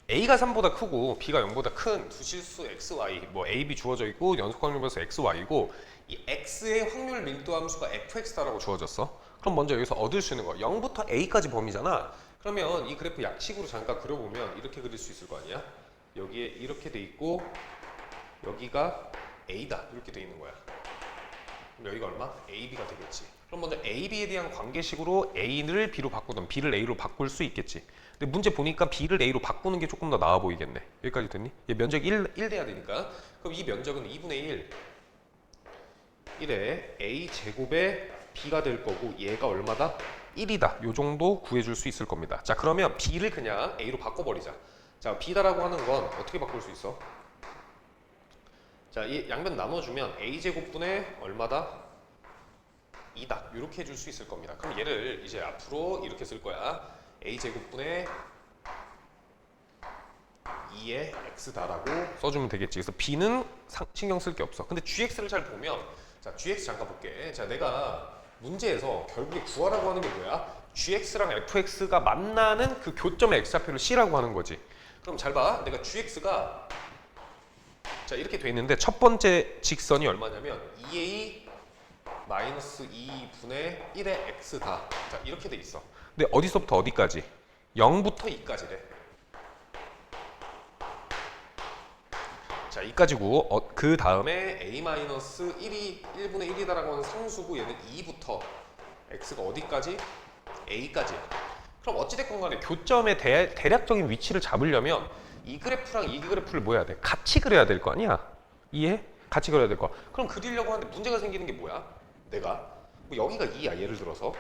A가 3보다 크고 B가 0보다 큰 두 실수 XY, 뭐 A, B 주어져 있고 연속 확률별수 XY고 이 X의 확률 밀도 함수가 fx다라고 주어졌어. 그럼 먼저 여기서 얻을 수 있는 거 0부터 A까지 범위잖아. 그러면 이 그래프 약식으로 잠깐 그려보면 이렇게 그릴 수 있을 거 아니야? 여기에 이렇게 돼 있고 여기가 A다 이렇게 돼 있는 거야. 그럼 여기가 얼마? AB가 되겠지. 그럼 먼저 AB에 대한 관계식으로 A를 B로 바꾸든 B를 A로 바꿀 수 있겠지. 근데 문제 보니까 B를 A로 바꾸는 게 조금 더 나아 보이겠네. 여기까지 됐니? 얘 면적 1 돼야 되니까. 그럼 이 면적은 2분의 1에 A 제곱에 B가 될 거고 얘가 얼마다? 1이다. 요 정도 구해줄 수 있을 겁니다. 자, 그러면 B를 그냥 A로 바꿔버리자. 자, B다라고 하는 건 어떻게 바꿀 수 있어? 자, 이 양변 나눠주면 A 제곱분의 얼마다? 2다. 이렇게 해줄 수 있을 겁니다. 그럼 얘를 이제 앞으로 이렇게 쓸 거야. A 제곱분의 2의 x다라고 써주면 되겠지. 그래서 B는 신경 쓸 게 없어. 근데 GX를 잘 보면, 자, GX 잠깐 볼게. 자, 내가 문제에서 결국에 구하라고 하는 게 뭐야? GX랑 FX가 만나는 그 교점의 x좌표를 C라고 하는 거지. 그럼 잘 봐. 내가 GX가 자, 이렇게 돼 있는데 첫 번째 직선이 얼마냐면 2a 마이너스 2분의 1의 x다. 자, 이렇게 돼 있어. 근데 어디서부터 어디까지? 0부터 2까지래. 자, 2까지고 그 다음에 a 마이너스 1이 1분의 1이다라고 하는 상수고 얘는 2부터 x가 어디까지? a까지. 그럼 어찌됐건 간에 교점의 대략적인 위치를 잡으려면 이 그래프랑 이 그래프를 뭐 해야 돼? 같이 그려야 될 거 아니야? 이해? 같이 그려야 될 거야. 그럼 그리려고 하는데 문제가 생기는 게 뭐야? 내가 뭐 여기가 2야 예를 들어서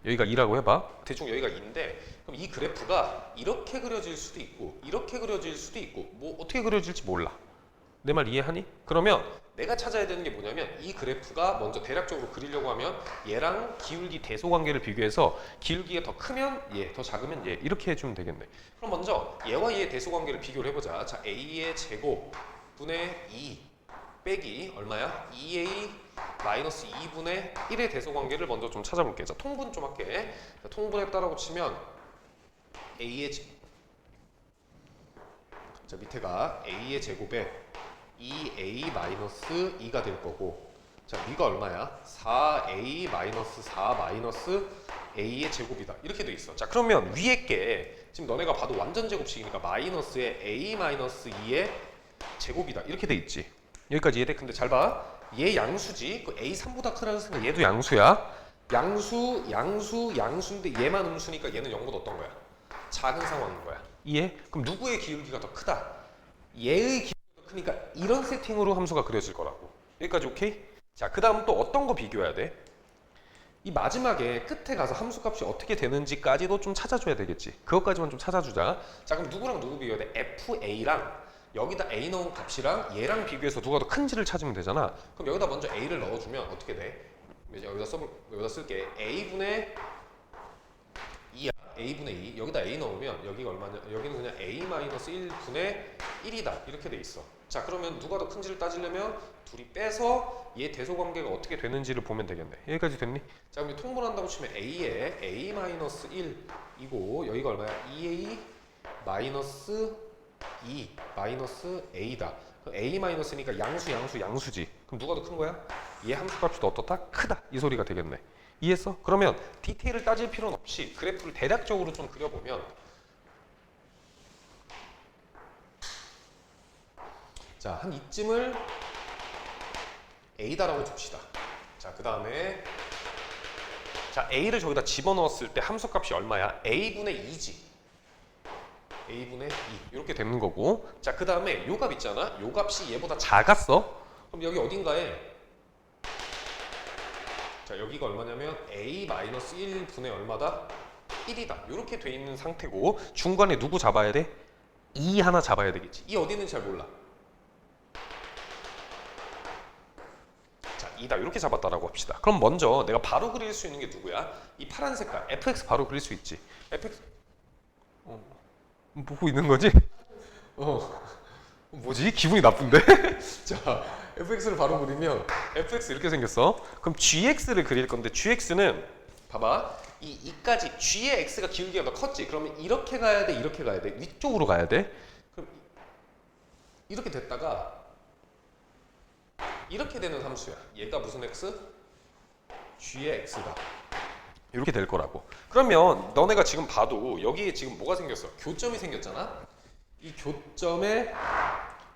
여기가 2라고 해봐. 대충 여기가 2인데 그럼 이 그래프가 이렇게 그려질 수도 있고 이렇게 그려질 수도 있고 뭐 어떻게 그려질지 몰라. 내 말 이해하니? 그러면 내가 찾아야 되는 게 뭐냐면 이 그래프가 먼저 대략적으로 그리려고 하면 얘랑 기울기 대소 관계를 비교해서 기울기가 더 크면 얘, 더 작으면 얘 이렇게 해주면 되겠네. 그럼 먼저 얘와 얘의 대소 관계를 비교를 해보자. 자, A의 제곱 분의 2 빼기 얼마야? 2A 마이너스 2분의 1의 대소 관계를 먼저 좀 찾아볼게. 자, 통분 좀 할게. 자, 통분했다라고 치면 A의 자, 밑에가 A의 제곱에 2A 마이너스 2가 될 거고 자, 위가 얼마야? 4A 마이너스 4 마이너스 A의 제곱이다. 이렇게 돼 있어. 자, 그러면 위에 게 지금 너네가 봐도 완전 제곱식이니까 마이너스에 A 마이너스 2의 제곱이다. 이렇게 돼 있지. 여기까지 이해돼? 근데 잘 봐. 얘 양수지. 그 A 3보다 크다는 생각 얘도 양수야. 양수인데 얘만 음수니까 얘는 0보다 어떤 거야? 작은 상황인 거야. 이해? 그럼 누구의 기울기가 더 크다? 얘의 기울기가 더 크니까 이런 세팅으로 함수가 그려질 거라고. 여기까지 오케이? 자, 그 다음 또 어떤 거 비교해야 돼? 이 마지막에 끝에 가서 함수값이 어떻게 되는지까지도 좀 찾아줘야 되겠지. 그것까지만 좀 찾아주자. 자, 그럼 누구랑 누구 비교해야 돼? FA랑 여기다 A 넣은 값이랑 얘랑 비교해서 누가 더 큰지를 찾으면 되잖아. 그럼 여기다 먼저 A를 넣어주면 어떻게 돼? 여기다 쓸게. A분의 2야. A분의 2. 여기다 A 넣으면 여기가 얼마냐? 여기는 그냥 A 마이너스 1분의 1이다. 이렇게 돼 있어. 자, 그러면 누가 더 큰지를 따지려면 둘이 빼서 얘 대소 관계가 어떻게 되는지를 보면 되겠네. 여기까지 됐니? 자, 그럼 통분한다고 치면 A에 A 마이너스 1이고 여기가 얼마야? 2A 마이너스 2 마이너스 A다. 그럼 A 마이너스니까 양수지. 그럼 누가 더 큰 거야? 얘 함수값이 더 어떻다? 크다. 이 소리가 되겠네. 이해했어? 그러면 디테일을 따질 필요는 없이 그래프를 대략적으로 좀 그려보면 자, 한 이쯤을 A다라고 줍시다. 자, 그 다음에 자, A를 저기다 집어넣었을 때 함수값이 얼마야? A분의 2지. A분의 2 이렇게 되는 거고 자, 그 다음에 요 값 있잖아. 요 값이 얘보다 작았어. 그럼 여기 어딘가에 자, 여기가 얼마냐면 A 마이너스 1분의 얼마다? 1이다. 이렇게 돼 있는 상태고 중간에 누구 잡아야 돼? 2 하나 잡아야 되겠지. 이 어디는 잘 몰라. 자, 2다. 이렇게 잡았다라고 합시다. 그럼 먼저 내가 바로 그릴 수 있는 게 누구야? 이 파란 색깔 fx 바로 그릴 수 있지. fx 보고 있는 거지? 뭐지? 기분이 나쁜데? 자, fx를 바로 그리면 fx 이렇게 생겼어. 그럼 gx를 그릴 건데 gx는 봐봐. 이까지 G의 X가 기울기가 더 컸지. 그러면 이렇게 가야 돼, 이렇게 가야 돼, 위쪽으로 가야 돼. 그럼 이렇게 됐다가 이렇게 되는 함수야. 얘가 무슨 X? G의 X가 이렇게 될 거라고. 그러면 너네가 지금 봐도 여기에 지금 뭐가 생겼어? 교점이 생겼잖아. 이 교점에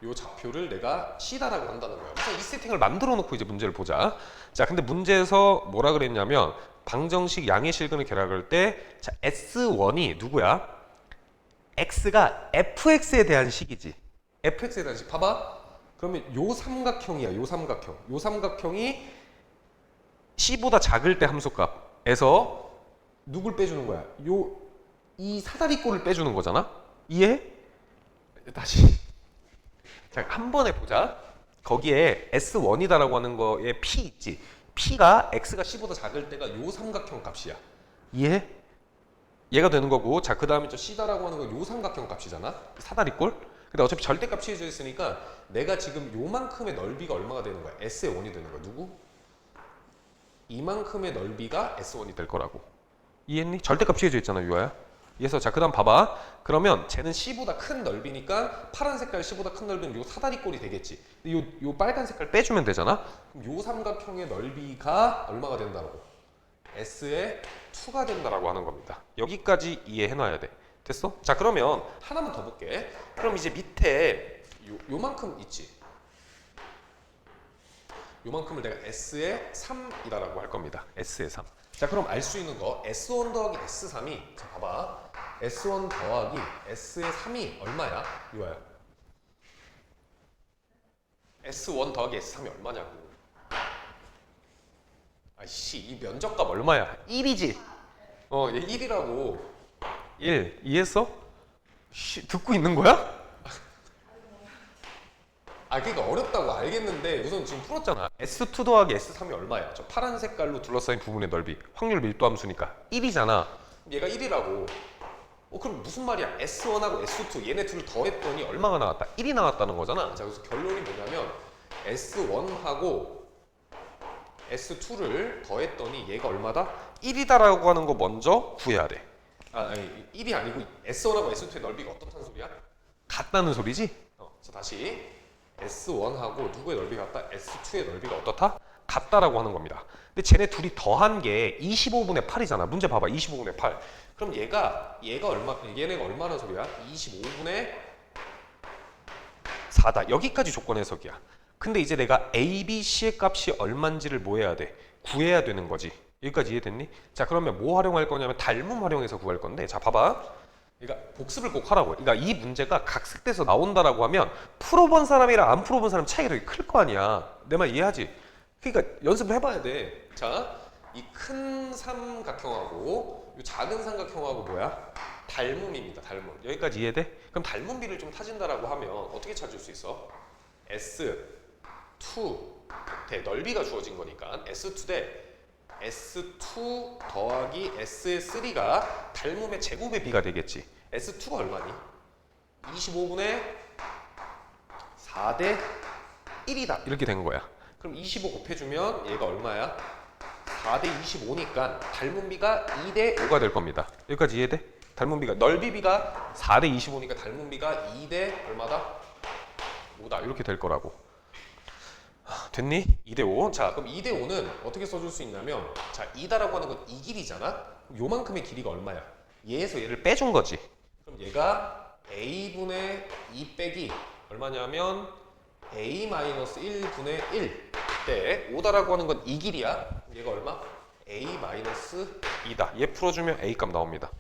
요 좌표를 내가 C다라고 한다는 거야. 그래서 이 세팅을 만들어 놓고 이제 문제를 보자. 자, 근데 문제에서 뭐라 그랬냐면 방정식 양의 실근을 계량할 때 자, S1이 누구야? X가 fx에 대한 식이지. fx에 대한 식. 봐봐. 그러면 요 삼각형이야. 요 삼각형. 요 삼각형이 C보다 작을 때 함수값에서 누굴 빼주는 거야? 이 사다리꼴을 빼주는 거잖아? 이해? 다시. 자, 한 번에 보자. 거기에 S1이다라고 하는 거에 P 있지. P가 X가 C보다 작을 때가 요 삼각형 값이야. 이해? 얘가 되는 거고. 자, 그 다음에 저 C다라고 하는 건 요 삼각형 값이잖아. 사다리꼴. 근데 어차피 절대값 취해져 있으니까 내가 지금 요만큼의 넓이가 얼마가 되는 거야? S의 1이 되는 거야. 누구? 이만큼의 넓이가 S1이 될 거라고. 이해했니? 절대값 취해져 있잖아, 유아야. 그래서 자, 그 다음 봐봐. 그러면 쟤는 C보다 큰 넓이니까 파란 색깔 C보다 큰 넓이는 요 사다리꼴이 되겠지. 요 빨간 색깔 빼주면 되잖아. 그럼 요 삼각형의 넓이가 얼마가 된다고? S의 2가 된다라고 하는 겁니다. 여기까지 이해해놔야 돼. 됐어? 자, 그러면 하나만 더 볼게. 그럼 이제 밑에 요만큼 있지. 요만큼을 내가 S의 3이다라고 할 겁니다. S의 3. 자, 그럼 알 수 있는 거 S1 더하기 S3이 자, 봐봐. S1 더하기 S의 3이 얼마야? 이거야. S1 더하기 S3이 얼마냐고. 아이씨, 이 면적값 얼마야? 1이지? 얘 1이라고. 1. 이해했어? 듣고 있는 거야? 그러니까 어렵다고 알겠는데 우선 지금 풀었잖아. S2 더하기 S3이 얼마야? 저 파란 색깔로 둘러싸인 부분의 넓이. 확률 밀도 함수니까 1이잖아. 얘가 1이라고. 그럼 무슨 말이야? S1하고 S2 얘네 둘을 더했더니 얼마가 나왔다? 1이 나왔다는 거잖아. 자, 그래서 결론이 뭐냐면 S1하고 S2를 더했더니 얘가 얼마다? 1이다라고 하는 거 먼저 구해야 돼. 아니, 1이 아니고 S1하고 S2의 넓이가 어떻다는 소리야? 같다는 소리지? 자, 다시 S1하고 누구의 넓이가 같다? S2의 넓이가 어떻다? 같다라고 하는 겁니다. 근데 쟤네 둘이 더한 게 25분의 8이잖아. 문제 봐봐. 25분의 8. 그럼 얘네가 얼마나 소리야? 25분의 4다. 여기까지 조건 해석이야. 근데 이제 내가 A, B, C의 값이 얼만지를 뭐 해야 돼? 구해야 되는 거지. 여기까지 이해됐니? 자, 그러면 뭐 활용할 거냐면 닮음 활용해서 구할 건데, 자, 봐봐. 그러니까 복습을 꼭 하라고. 그러니까 이 문제가 각색돼서 나온다라고 하면 풀어본 사람이랑 안 풀어본 사람 차이가 되게 클 거 아니야. 내 말 이해하지? 그러니까 연습을 해봐야 돼. 자, 이 큰 삼각형하고 이 작은 삼각형하고 뭐야? 닮음입니다. 닮음. 여기까지 이해돼? 그럼 닮음비를 좀 타진다라고 하면 어떻게 찾을 수 있어? S2 대 넓이가 주어진 거니까 S2 대 S2 더하기 S의 3가 닮음의 제곱의 비가 되겠지. S2가 얼마니? 25분의 4대 1이다. 이렇게 된 거야. 그럼 25 곱해주면 얘가 얼마야? 4대 25니까 닮음비가 2대 5가 될 겁니다. 여기까지 이해돼? 닮음비가 넓이비가 4대 25니까 닮음비가 2대 얼마다? 5다. 이렇게 될 거라고. 됐니? 2대 5. 자, 그럼 2대 5는 어떻게 써줄 수 있냐면, 자, 2다라고 하는 건 이 길이잖아? 요만큼의 길이가 얼마야? 얘에서 얘를 빼준 거지. 그럼 얘가 a분의 2 빼기 얼마냐면 a-1분의 1 때 5다라고 하는 건 이 길이야. 얘가 얼마? a-2다. 얘 풀어주면 a 값 나옵니다.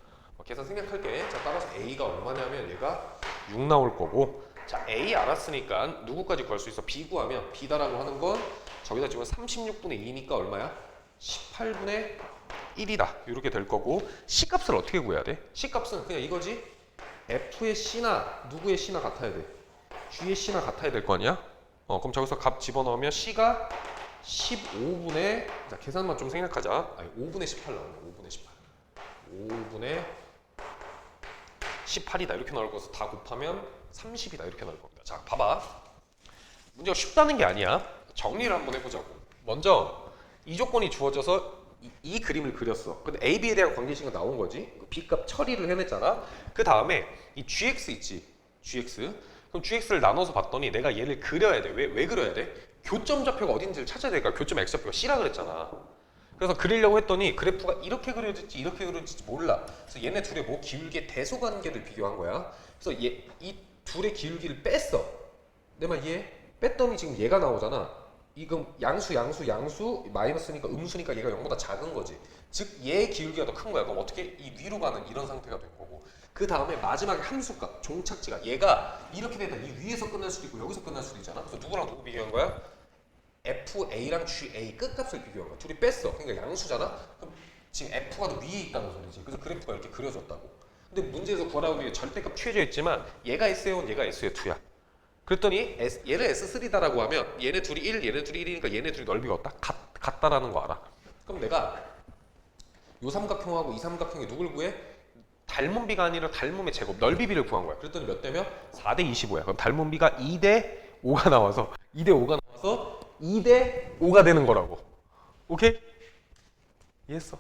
계산 생략할게. 자, 따라서 a가 얼마냐면 얘가 6 나올 거고, 자, A 알았으니까 누구까지 구할 수 있어? B 구하면 B다라고 하는 건 저기다 지금 36분의 2니까 얼마야? 18분의 1이다. 이렇게 될 거고, C값을 어떻게 구해야 돼? C값은 그냥 이거지. F의 C나 누구의 C나 같아야 돼. G의 C나 같아야 될 거 아니야? 그럼 저기서 값 집어넣으면 C가 15분의 자, 계산만 좀 생략하자. 5분의 18 나온다. 5분의 18. 5분의 18이다. 이렇게 나올 거서 다 곱하면 30이다. 이렇게 나올 겁니다. 자, 봐봐. 문제가 쉽다는 게 아니야. 정리를 한번 해보자고. 먼저 이 조건이 주어져서 이 그림을 그렸어. 근데 A, B에 대한 관계식은 나온 거지. B 값 처리를 해냈잖아. 그 다음에 이 GX 있지. GX. 그럼 GX를 나눠서 봤더니 내가 얘를 그려야 돼. 왜 그려야 돼? 교점 좌표가 어딘지를 찾아야 되니까 교점 X좌표가 C라 그랬잖아. 그래서 그리려고 했더니 그래프가 이렇게 그려질지 이렇게 그려질지 몰라. 그래서 얘네 둘의 뭐 기울기의 대소관계를 비교한 거야. 그래서 이 둘의 기울기를 뺐어. 내 말 이해해? 뺐더니 지금 얘가 나오잖아. 이건 양수 마이너스니까 음수니까 얘가 0보다 작은 거지. 즉 얘의 기울기가 더 큰 거야. 그럼 어떻게 이 위로 가는 이런 상태가 된 거고. 그 다음에 마지막에 함수값 종착지가 얘가 이렇게 되다 이 위에서 끝날 수도 있고 여기서 끝날 수도 있잖아. 그래서 누구랑 누구 비교한 거야? FA랑 GA 끝값을 비교한 거야. 둘이 뺐어. 그러니까 양수잖아. 그럼 지금 F가 더 위에 있다는 소리지. 그래서 그래프가 이렇게 그려졌다고. 근데 문제에서 구하라고 하는 절대값 취해져 있지만 얘가 S에1, 얘가 S에2야. 그랬더니 얘를 S3다라고 하면 얘네 둘이 1, 얘네 둘이 1이니까 얘네 둘이 넓이가 같다라는 거 알아. 그럼 내가 요 삼각형하고 이 삼각형이 누굴 구해? 닮은 비가 아니라 닮음의 제곱, 넓이 비를 구한 거야. 그랬더니 몇 대면? 4대 25야. 그럼 닮은 비가 2대 5가 나와서 2대 5가 나와서 2대 5가 되는 거라고. 오케이? 이해했어?